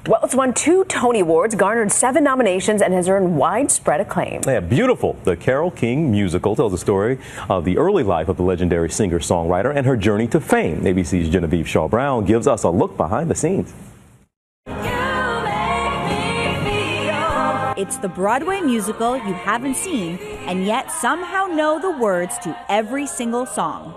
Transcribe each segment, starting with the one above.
Well, it's won 2 Tony Awards, garnered 7 nominations, and has earned widespread acclaim. Yeah, beautiful. The Carole King musical tells the story of the early life of the legendary singer-songwriter and her journey to fame. ABC's Genevieve Shaw Brown gives us a look behind the scenes. It's the Broadway musical you haven't seen and yet somehow know the words to every single song.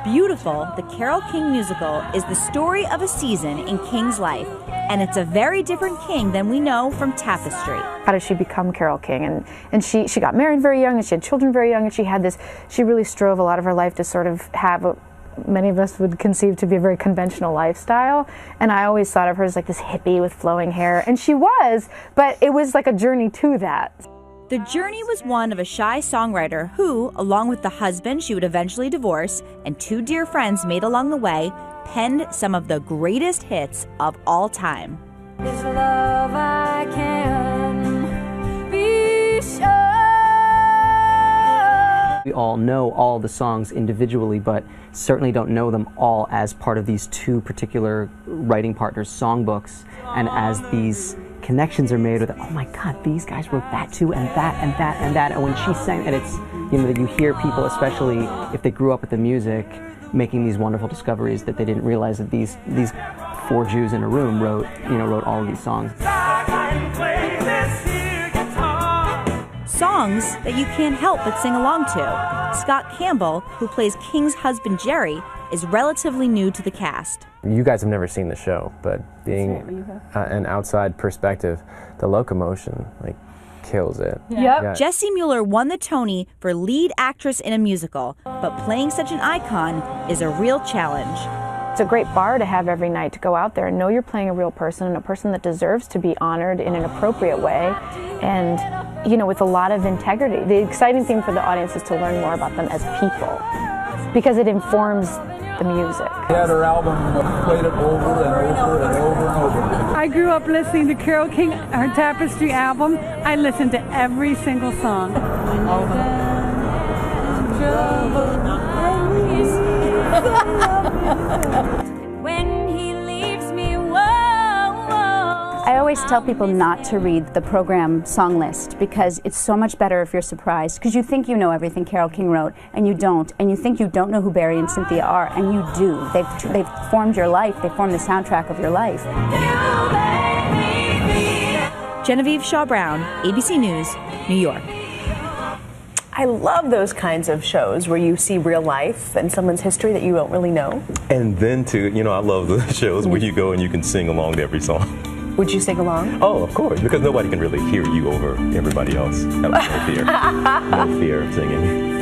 Beautiful, the Carole King musical is the story of a season in King's life, and it's a very different King than we know from Tapestry. How did she become Carole King? And she got married very young, and she had children very young, and she really strove a lot of her life to sort of have what many of us would conceive to be a very conventional lifestyle. And I always thought of her as like this hippie with flowing hair, and she was, but it was like a journey to that. The journey was one of a shy songwriter who, along with the husband she would eventually divorce and 2 dear friends made along the way, penned some of the greatest hits of all time. This love I can be sure. We all know all the songs individually, but certainly don't know them all as part of these 2 particular writing partners' songbooks. And as these connections are made with, oh my God, these guys wrote that too, and that, and that, and that. And when she sang, and it's, you know, you hear people, especially if they grew up with the music, making these wonderful discoveries that they didn't realize that these 4 Jews in a room wrote all of these songs. Songs that you can't help but sing along to. Scott Campbell, who plays King's husband Jerry, is relatively new to the cast. You guys have never seen the show, but being an outside perspective, the locomotion kills it. Yep. Yeah. Jessie Mueller won the Tony for lead actress in a musical, but playing such an icon is a real challenge. It's a great bar to have every night, to go out there and know you're playing a real person, and a person that deserves to be honored in an appropriate way, and with a lot of integrity. The exciting thing for the audience is to learn more about them as people, because it informs the music. We had her album, played it over and over and over and over. I grew up listening to Carole King, her Tapestry album. I listened to every single song. All of them. When he leaves me, whoa, I always tell people not to read the program song list, because it's so much better if you're surprised, because you think you know everything Carole King wrote and you don't, and you think you don't know who Barry and Cynthia are, and you do. They've formed your life. They formed the soundtrack of your life. Genevieve Shaw Brown, ABC News, New York. I love those kinds of shows where you see real life and someone's history that you don't really know. And then too, I love the shows where you go and you can sing along to every song. Would you sing along? Oh, of course, because nobody can really hear you over everybody else. That was no fear. No fear of singing.